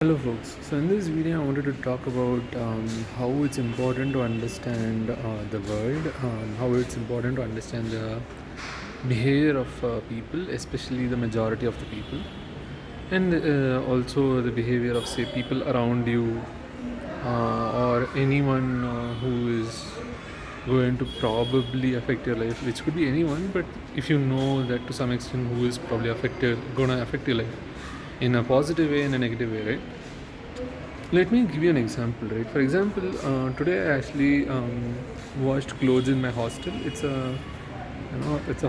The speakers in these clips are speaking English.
Hello folks, so in this video I wanted to talk about how it's important to understand the world, how it's important to understand the behavior of people, especially the majority of the people, and also the behavior of say people around you or anyone who is going to probably affect your life, which could be anyone, but if you know that to some extent who is probably gonna affect your life in a positive way and a negative way, right? Let me give you an example, right? For example, today I actually washed clothes in my hostel. It's a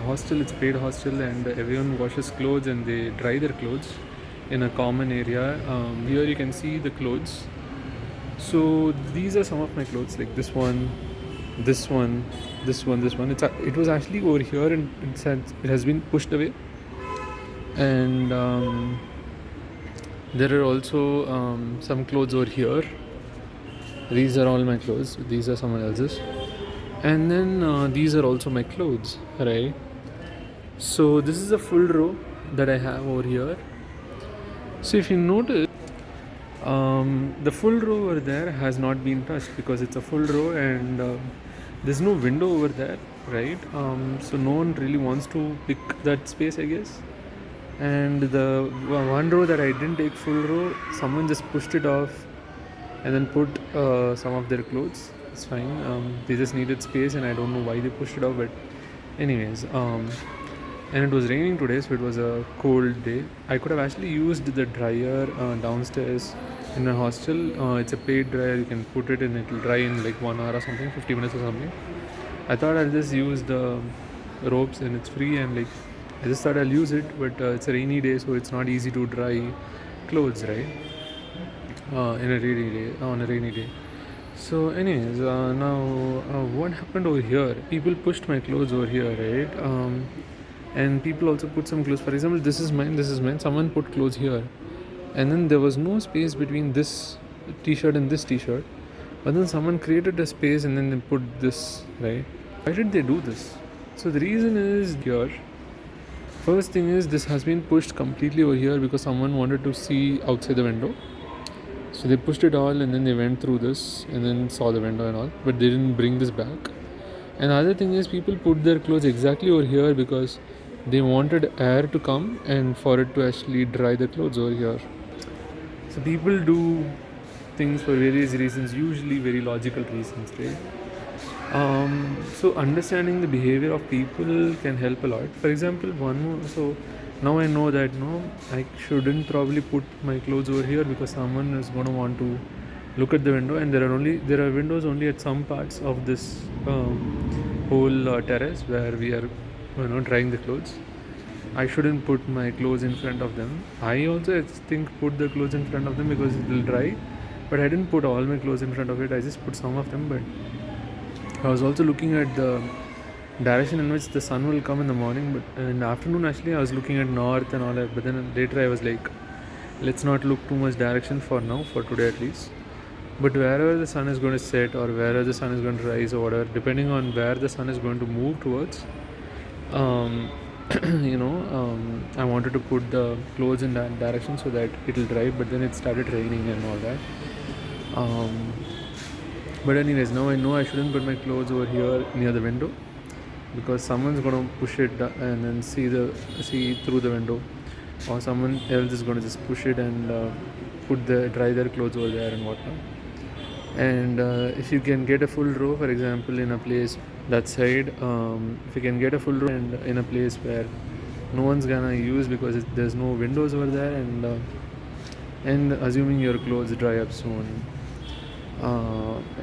hostel, it's a paid hostel, and everyone washes clothes and they dry their clothes in a common area. Here you can see the clothes. So these are some of my clothes, like this one, this one, this one, this one. It was actually over here, and it has been pushed away, and there are also some clothes over here. These are all my clothes. These are someone else's. And then these are also my clothes, right? So this is a full row that I have over here. So if you notice, the full row over there has not been touched because it's a full row and there's no window over there, right? So no one really wants to pick that space, I guess. And the one row that I didn't take full row, someone just pushed it off and then put some of their clothes. It's fine. They just needed space, and I don't know why they pushed it off. But, anyways, and it was raining today, so it was a cold day. I could have actually used the dryer downstairs in my hostel. It's a paid dryer. You can put it and it'll dry in like 1 hour or something, 50 minutes or something. I thought I'll just use the ropes and it's free, and like I just thought I'll use it, but it's a rainy day, so it's not easy to dry clothes, right? In a rainy day, on a rainy day. So, anyways, now what happened over here? People pushed my clothes over here, right? And people also put some clothes. For example, this is mine. This is mine. Someone put clothes here, and then there was no space between this T-shirt and this T-shirt. But then someone created a space, and then they put this, right? Why did they do this? So the reason is here. First thing is this has been pushed completely over here because someone wanted to see outside the window. So they pushed it all and then they went through this and then saw the window and all, but they didn't bring this back. And the other thing is people put their clothes exactly over here because they wanted air to come and for it to actually dry the clothes over here. So people do things for various reasons, usually very logical reasons, right? So understanding the behavior of people can help a lot. For example, so now I know that I shouldn't probably put my clothes over here because someone is going to want to look at the window, and there are windows only at some parts of this whole terrace where we are drying the clothes. I shouldn't put my clothes in front of them. I also think put the clothes in front of them because it will dry, but I didn't put all my clothes in front of it. I just put some of them. But I was also looking at the direction in which the sun will come in the morning, but in the afternoon actually I was looking at north and all that. But then later I was like, let's not look too much direction for now, for today at least. But wherever the sun is going to set or wherever the sun is going to rise or whatever, depending on where the sun is going to move towards, um, I wanted to put the clothes in that direction so that it will dry. But then it started raining and all that. But anyways, now I know I shouldn't put my clothes over here near the window because someone's gonna push it and then see through the window, or someone else is gonna just push it and dry their clothes over there and whatnot. And if you can get a full row, for example, in a place that side, if you can get a full row and in a place where no one's gonna use because there's no windows over there, and assuming your clothes dry up soon.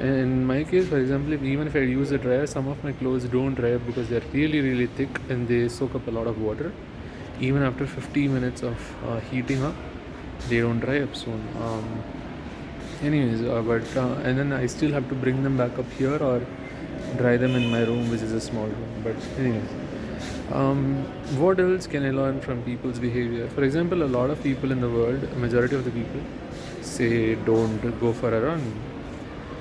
In my case, for example, even if I use a dryer, some of my clothes don't dry up because they're really, really thick and they soak up a lot of water. Even after 50 minutes of heating up, they don't dry up soon. And then I still have to bring them back up here or dry them in my room, which is a small room. But anyways, what else can I learn from people's behavior? For example, a lot of people in the world, a majority of the people, say don't go for a run.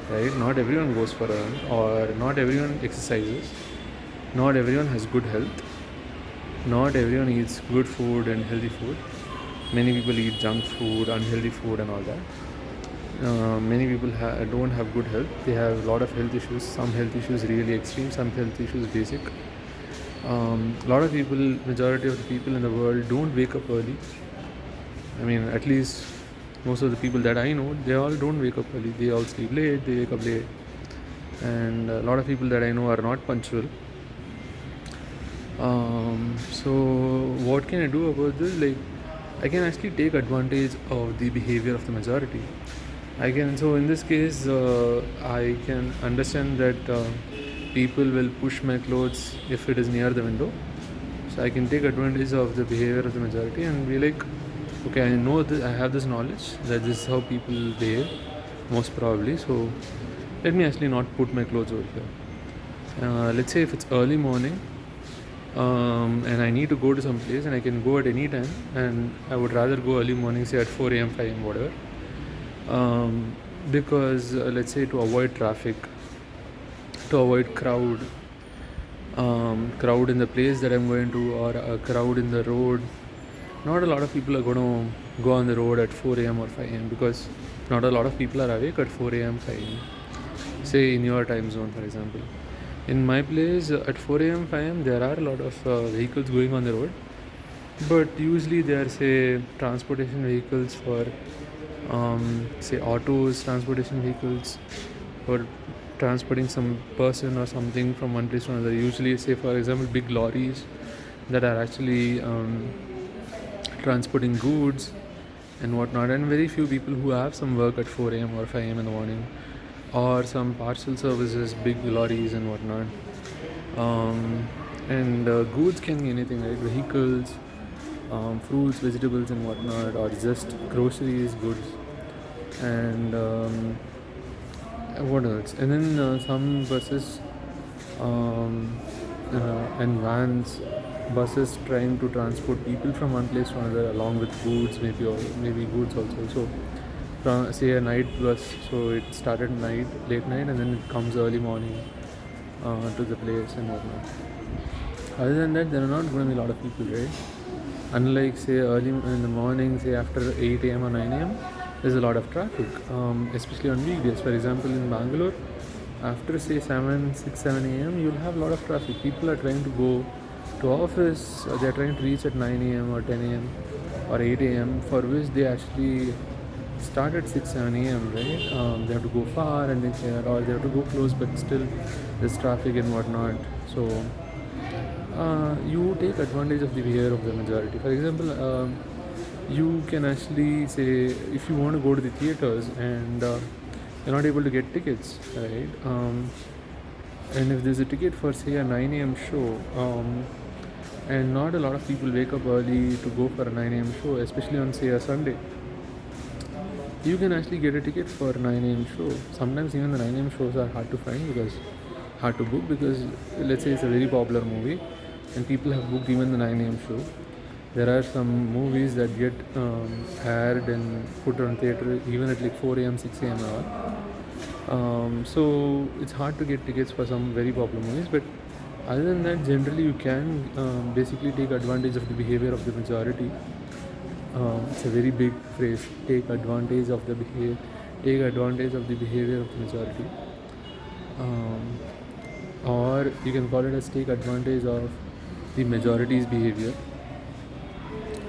Right? Not everyone goes for a run, or not everyone exercises. Not everyone has good health. Not everyone eats good food and healthy food. Many people eat junk food, unhealthy food, and all that. Many people don't have good health. They have a lot of health issues. Some health issues really extreme. Some health issues basic. A lot of people, majority of the people in the world don't wake up early. I mean, at least most of the people that I know, they all don't wake up early. They all sleep late. They wake up late. And a lot of people that I know are not punctual. So what can I do about this? Like, I can actually take advantage of the behavior of the majority. So in this case, I can understand that people will push my clothes if it is near the window. So I can take advantage of the behavior of the majority and be like, okay, I know that I have this knowledge that this is how people behave, most probably. So let me actually not put my clothes over here. Let's say if it's early morning, and I need to go to some place, and I can go at any time, and I would rather go early morning, say at 4 a.m., 5 a.m., whatever, because let's say to avoid traffic, to avoid crowd in the place that I'm going to, or a crowd in the road. Not a lot of people are going to go on the road at 4 a.m. or 5 a.m. because not a lot of people are awake at 4 a.m., 5 a.m. Say in your time zone, for example. In my place, at 4 a.m., 5 a.m., there are a lot of vehicles going on the road, but usually they are, say, transportation vehicles for, say, autos, transportation vehicles for transporting some person or something from one place to another. Usually, say, for example, big lorries that are actually transporting goods and whatnot, and very few people who have some work at 4 a.m. or 5 a.m. in the morning, or some parcel services, big lorries and whatnot. And goods can be anything, right? Vehicles, fruits, vegetables and whatnot, or just groceries, goods, and what else? And then some buses and vans, buses trying to transport people from one place to another along with goods, maybe goods also. So say a night bus, so it started late night, and then it comes early morning to the place and whatnot. Other than that, there are not going to be a lot of people, right? Unlike, say, early in the morning, say after 8 a.m. or 9 a.m., there's a lot of traffic, especially on weekdays. For example, in Bangalore, after say 6, 7 a.m., you'll have a lot of traffic. People are trying to go to office, they're trying to reach at 9 a.m. or 10 a.m. or 8 a.m., for which they actually start at 6, 7 a.m., right? They have to go far and or they have to go close, but still there's traffic and whatnot. So you take advantage of the behavior of the majority. For example, you can actually say, if you want to go to the theaters and you're not able to get tickets, right? And if there's a ticket for, say, a 9 a.m. show, and not a lot of people wake up early to go for a 9 a.m. show, especially on, say, a Sunday, you can actually get a ticket for a 9 a.m. show. Sometimes even the 9 a.m. shows are hard to book, because let's say it's a very popular movie and people have booked even the 9 a.m. show. There are some movies that get aired and put on theatre even at like 4 a.m., 6 a.m. hour. So it's hard to get tickets for some very popular movies, but other than that, generally you can basically take advantage of the behavior of the majority. It's a very big phrase. Take advantage of the behavior. Take advantage of the behavior of the majority. Or you can call it as take advantage of the majority's behavior.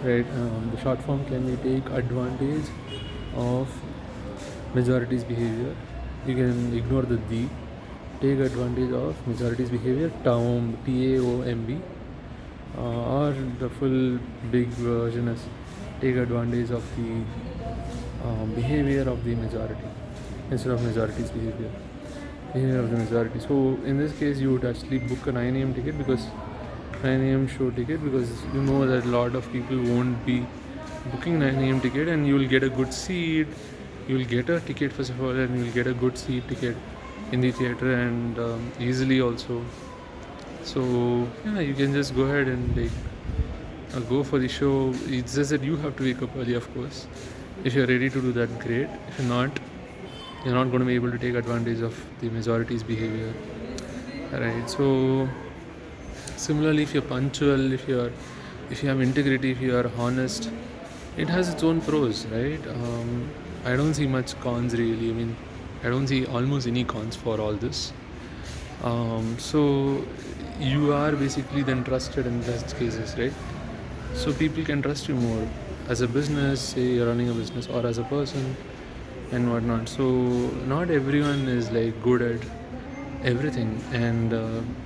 Right? The short form can be take advantage of majority's behavior. You can ignore the "the". Take advantage of majority's behavior. TAOMB, TAOMB, or the full big version is take advantage of the behavior of the majority instead of majority's behavior of the majority. So in this case, you would actually book a 9 a.m. ticket, because 9 a.m. show ticket, because you know that a lot of people won't be booking 9 a.m. ticket, and you will get a good seat. You will get a ticket first of all, and you will get a good seat ticket in the theater, and easily also. So yeah, you can just go ahead and go for the show. It's just that you have to wake up early, of course. If you're ready to do that, great. If you're not, you're not going to be able to take advantage of the majority's behavior. Alright, so similarly, if you're punctual, if you have integrity, if you are honest, it has its own pros, right? I don't see much cons really. I mean, I don't see almost any cons for all this. So you are basically then trusted in such cases, right? So people can trust you more as a business, say you're running a business, or as a person and whatnot. So not everyone is like good at everything, and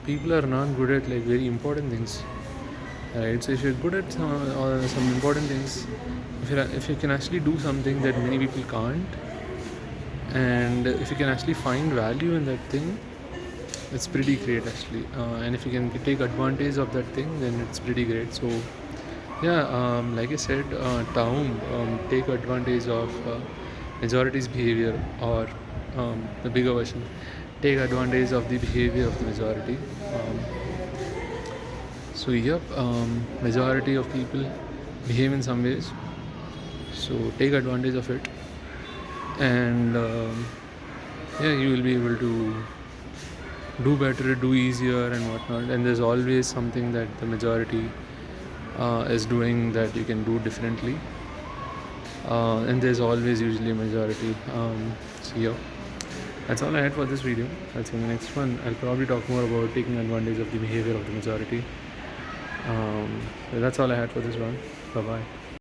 people are not good at like very important things, right? So if you're good at some important things, if you can actually do something that many people can't, and if you can actually find value in that thing, it's pretty great actually. And if you can take advantage of that thing, then it's pretty great. So yeah, like I said, Taum, take advantage of majority's behavior, or the bigger version, take advantage of the behavior of the majority. So yep, majority of people behave in some ways. So take advantage of it, and yeah, you will be able to do better, do easier, and whatnot. And there's always something that the majority is doing that you can do differently. And there's always usually a majority. So yeah, that's all I had for this video. I'll see you in the next one. I'll probably talk more about taking advantage of the behavior of the majority. So that's all I had for this one. Bye bye.